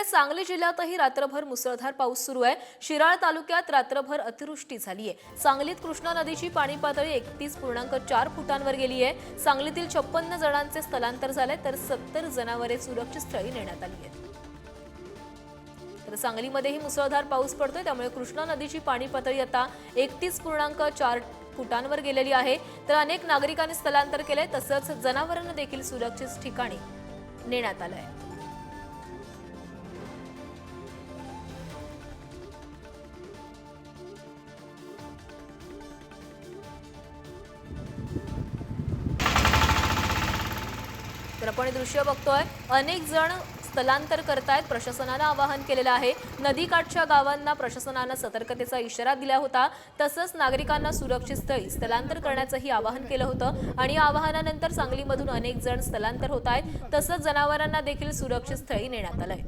सांगली जिल्ह्यातही रात्रभर मुसळधार पाऊस सुरू आहे। शिराळ तालुक्यात रात्रभर अतिवृष्टी झाली आहे। सांगलीत कृष्णा नदीची पाणी पातळी 31.4 फुटांवर गेली आहे। सांगलीतील 56 जणांचे स्थलांतर झाले तर 70 जनावरे सुरक्षित स्थळी नेण्यात आली आहेत। तर सांगलीमध्येही मुसळधार पाऊस पडतोय, त्यामुळे कृष्णा नदीची पाणी पातळी आता 31.4 फुटांवर गेलेली आहे। तर अनेक नागरिकांनी स्थलांतर केले, तसंच जनावरांना देखील सुरक्षित ठिकाणी नेण्यात आलं आहे। तर आपण दृश्य बघतोय, अनेक जण स्थलांतर करतायत। प्रशासनानं आवाहन केलेलं आहे। नदीकाठच्या गावांना प्रशासनानं सतर्कतेचा इशारा दिला होता। तसंच नागरिकांना सुरक्षित स्थळी स्थलांतर करण्याचंही आवाहन केलं होतं आणि या आवाहनानंतर सांगलीमधून अनेक जण स्थलांतर होत आहेत। तसंच जनावरांना देखील सुरक्षित स्थळी नेण्यात आलंय।